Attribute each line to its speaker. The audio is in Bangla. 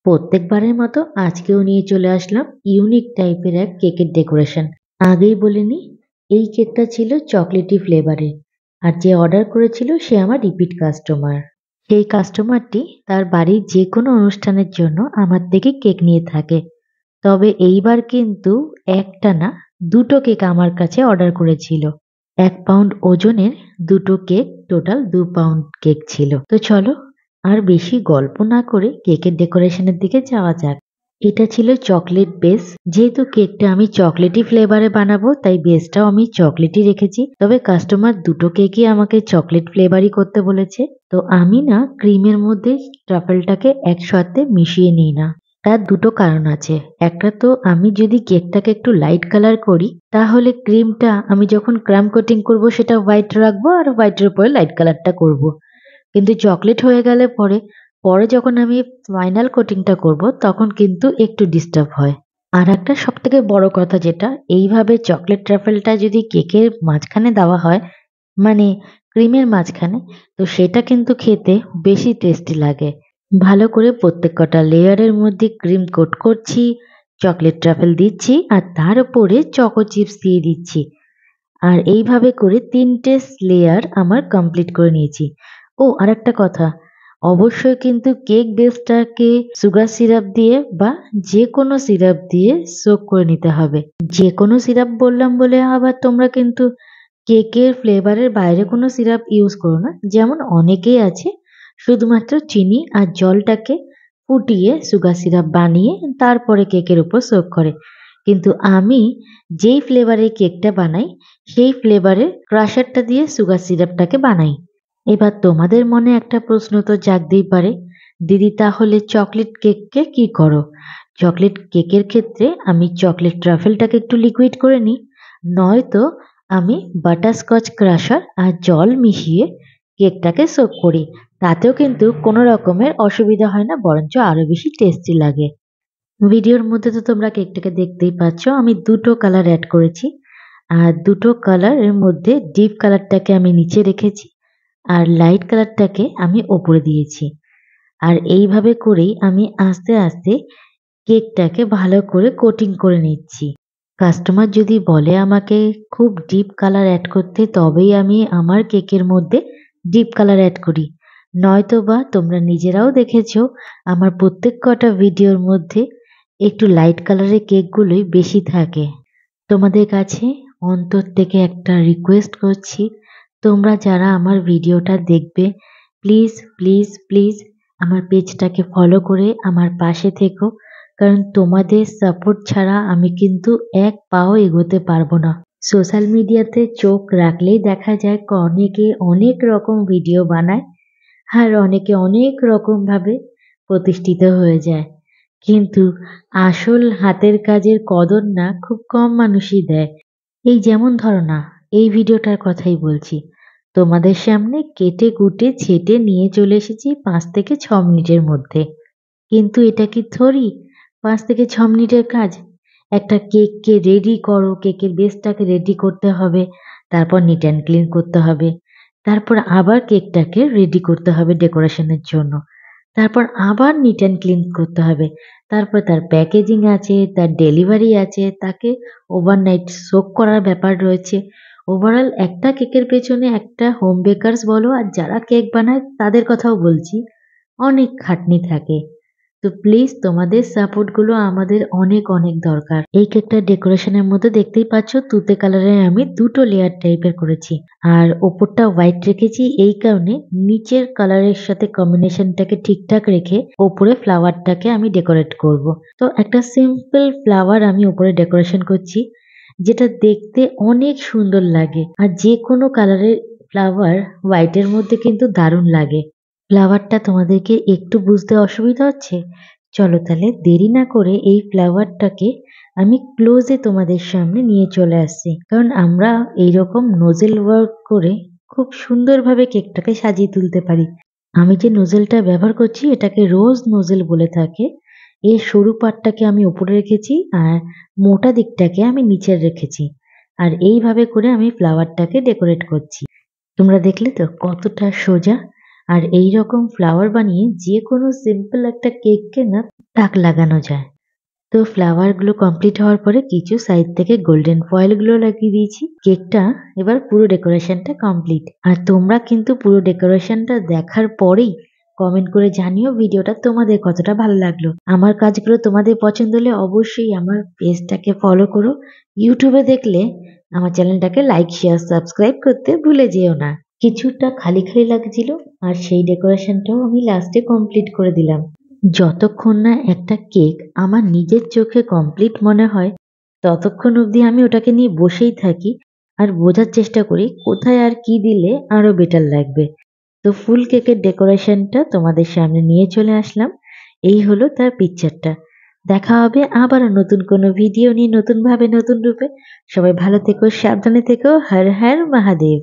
Speaker 1: প্রত্যেকবারের মতো আজকেও নিয়ে চলে আসলাম ইউনিক টাইপের এক কেকের ডেকোরেশন। আগেই বলে নিই, এই কেকটা ছিল চকলেটি ফ্লেভারের। আর যে অর্ডার করেছিল সে আমার রিপিট কাস্টমার। সেই কাস্টমারটি তার বাড়ির যে কোনো অনুষ্ঠানের জন্য আমার থেকে কেক নিয়ে থাকে। তবে এইবার কিন্তু একটা না, দুটো কেক আমার কাছে অর্ডার করেছিল। 1 পাউন্ড ওজনের দুটো কেক, টোটাল 2 পাউন্ড কেক ছিল। তো চলো আর বেশি গল্প না করে কেকের ডেকোরেশনের দিকে যাওয়া যাক। এটা ছিল চকলেট বেস। যেহেতু কেকটা আমি চকলেটি ফ্লেভারে বানাবো তাই বেসটাও আমি চকলেটই রেখেছি। তবে কাস্টমার দুটো কেকই আমাকে চকলেট ফ্লেভারই করতে বলেছে। তো আমি না ক্রিমের মধ্যে ট্রাফেলটাকে একসাথে মিশিয়ে নিই না। তার দুটো কারণ আছে। একটা তো আমি যদি কেকটাকে একটু লাইট কালার করি তাহলে ক্রিমটা আমি যখন ক্রাম কোটিং করব সেটা হোয়াইট রাখবো আর হোয়াইটের উপরে লাইট কালারটা করব। কিন্তু চকলেট হয়ে গেলে পরে যখন আমি ফাইনাল কোটিংটা করব তখন কিন্তু একটু ডিস্টার্ব হয়। আর একটা সবথেকে বড় কথা যেটা, এইভাবে চকলেট ট্রাফেলটা যদি কেকের মাঝখানে দেওয়া হয়, মানে ক্রিমের মাঝখানে, তো সেটা কিন্তু খেতে বেশি টেস্টি লাগে। ভালো করে প্রত্যেক কটা লেয়ারের মধ্যে ক্রিম কোট করছি, চকলেট ট্রাফেল দিচ্ছি আর তার উপরে চকো চিপস দিয়ে দিচ্ছি। আর এইভাবে করে ৩টে লেয়ার আমার কমপ্লিট করে নিয়েছি। ও আরেকটা কথা, অবশ্যই কিন্তু কেক বেসটাকে সুগার সিরাপ দিয়ে বা যেকোনো সিরাপ দিয়ে সোক করে নিতে হবে। যেকোনো সিরাপ বললাম বলে আবার তোমরা কিন্তু কেকের ফ্লেভারের বাইরে কোনো সিরাপ ইউজ করো না। যেমন অনেকেই আছে শুধুমাত্র চিনি আর জলটাকে ফুটিয়ে সুগার সিরাপ বানিয়ে তারপরে কেকের উপর সোক করে। কিন্তু আমি যেই ফ্লেভারের কেকটা বানাই সেই ফ্লেভারের ক্রাশারটা দিয়ে সুগার সিরাপটাকে বানাই। এবার তোমাদের মনে একটা প্রশ্ন তো জাগতেই পারে, দিদি তাহলে চকলেট কেককে কি করো? চকলেট কেকের ক্ষেত্রে আমি চকলেট ট্রাফেলটাকে একটু লিকুইড করে নিই, নয়তো আমি বাটারস্কচ ক্রাশার আর জল মিশিয়ে কেকটাকে সোক করি। তাতেও কিন্তু কোনো রকমের অসুবিধা হয় না, বরঞ্চ আরো বেশি টেস্টি লাগে। ভিডিওর মধ্যে তো তোমরা কেকটাকে দেখতেই পাচ্ছ, আমি দুটো কালার অ্যাড করেছি। আর দুটো কালারের মধ্যে ডিপ কালারটাকে আমি নিচে রেখেছি আর লাইট কালারটাকে আমি ওপরে দিয়েছি। আর এইভাবে করেই আমি আস্তে আস্তে কেকটাকে ভালো করে কোটিং করে নিচ্ছি। কাস্টমার যদি বলে আমাকে খুব ডিপ কালার অ্যাড করতে, তবেই আমি আমার কেকের মধ্যে ডিপ কালার অ্যাড করি। নয়তোবা তোমরা নিজেরাও দেখেছো আমার প্রত্যেক কটা ভিডিওর মধ্যে একটু লাইট কালারের কেকগুলোই বেশি থাকে। তোমাদের কাছে অন্তর থেকে একটা রিকোয়েস্ট করছি, তোমরা যারা আমার ভিডিওটা দেখবে প্লিজ প্লিজ প্লিজ আমার পেজটাকে ফলো করে আমার পাশে থেকো। কারণ তোমাদের সাপোর্ট ছাড়া আমি কিন্তু এক পাও এগোতে পারবো না। সোশ্যাল মিডিয়াতে চোখ রাখলেই দেখা যায় অনেকে অনেক রকম ভিডিও বানায় আর অনেকে অনেক রকম ভাবে প্রতিষ্ঠিত হয়ে যায়, কিন্তু আসল হাতের কাজের কদর না খুব কম মানুষই দেয়। এই যেমন ধরো না, এই ভিডিওটার কথাই বলছি, তোমাদের সামনে কেটে কুটে ছেটে নিয়ে চলে এসেছি 5 থেকে 6 মিনিটের মধ্যে। কিন্তু এটা কি থোড়ি 5 থেকে 6 মিনিটের কাজ? একটা কেককে রেডি করো, কেকের বেসটাকে রেডি করতে হবে, তারপর নিট অ্যান্ড ক্লিন করতে হবে, তারপর আবার কেকটাকে রেডি করতে হবে ডেকোরেশনের জন্য, তারপর আবার নিট অ্যান্ড ক্লিন করতে হবে, তারপর তার প্যাকেজিং আছে, তার ডেলিভারি আছে, তাকে ওভারনাইট সোক করার ব্যাপার রয়েছে। ওভারঅল একটা কেকের পেছনে একটা হোম বেকারস বলো আর যারা কেক বানায় তাদের কথাও বলছি, অনেক খাটনি থাকে। তো প্লিজ তোমাদের সাপোর্ট গুলো আমাদের অনেক অনেক দরকার। এই কেকটা ডেকোরেশনের মধ্যে দেখতেই পাচ্ছ তুতে কালারের আমি দুটো লেয়ার টাইপের করেছি আর ওপরটা হোয়াইট রেখেছি এই কারণে নিচের কালারের সাথে কম্বিনেশনটাকে ঠিকঠাক রেখে ওপরে ফ্লাওয়ারটাকে আমি ডেকোরেট করব। তো একটা সিম্পল ফ্লাওয়ার আমি উপরে ডেকোরেশন করছি, যেটা দেখতে অনেক সুন্দর লাগে আর যে কোনো কালারের ফ্লাওয়ার হোয়াইটের মধ্যে কিন্তু দারুণ লাগে। ফ্লাওয়ারটা তোমাদেরকে একটু বুঝতে অসুবিধা হচ্ছে? চলো তাহলে দেরি না করে এই ফ্লাওয়ারটাকে আমি ক্লোজে তোমাদের সামনে নিয়ে চলে আসছি, কারণ আমরা এইরকম নোজেল ওয়ার্ক করে খুব সুন্দরভাবে কেকটাকে সাজিয়ে তুলতে পারি। আমি যে নোজেলটা ব্যবহার করছি এটাকে রোজ নোজেল বলে থাকে। এর সরু পাটটাকে আমি উপরে রেখেছি আর মোটা দিকটাকে আমি নিচে রেখেছি। আর এইভাবে করে আমি ফ্লাওয়ারটাকে ডেকোরেট করছি। তোমরা দেখলে তো কতটা সোজা। আর এই রকম ফ্লাওয়ার বানিয়ে যে কোনো সিম্পল একটা কেককে না তাক লাগানো যায়। তো ফ্লাওয়ার গুলো কমপ্লিট হওয়ার পরে কিছু সাইড থেকে গোল্ডেন ফয়েল গুলো লাগিয়ে দিয়েছি। কেকটা এবার পুরো ডেকোরেশনটা কমপ্লিট। আর তোমরা কিন্তু পুরো ডেকোরেশনটা দেখার পরেই কমেন্ট করে জানিও ভিডিওটা তোমাদের কতটা ভালো লাগলো। আমার কাজগুলো তোমাদের পছন্দ হলে অবশ্যই আমার পেজটাকে ফলো করো। ইউটিউবে দেখলে আমার চ্যানেলটাকে লাইক, শেয়ার, সাবস্ক্রাইব করতে ভুলে যেও না। কিছুটা খালি খালি লাগছিল আর সেই ডেকোরেশনটাও আমি লাস্টে কমপ্লিট করে দিলাম। যতক্ষণ না একটা কেক আমার নিজের চোখে কমপ্লিট মনে হয় ততক্ষণ অবধি আমি ওটাকে নিয়ে বসেই থাকি আর বোঝার চেষ্টা করি কোথায় আর কি দিলে আরো বেটার লাগবে। তো ফুল কেকের ডেকোরেশনটা তোমাদের সামনে নিয়ে চলে আসলাম। এই হলো তার পিকচারটা। দেখা হবে আবারও নতুন কোনো ভিডিও নিয়ে, নতুন ভাবে, নতুন রূপে। সবাই ভালো থেকো, সাবধানে থেকো। হর হর মহাদেব।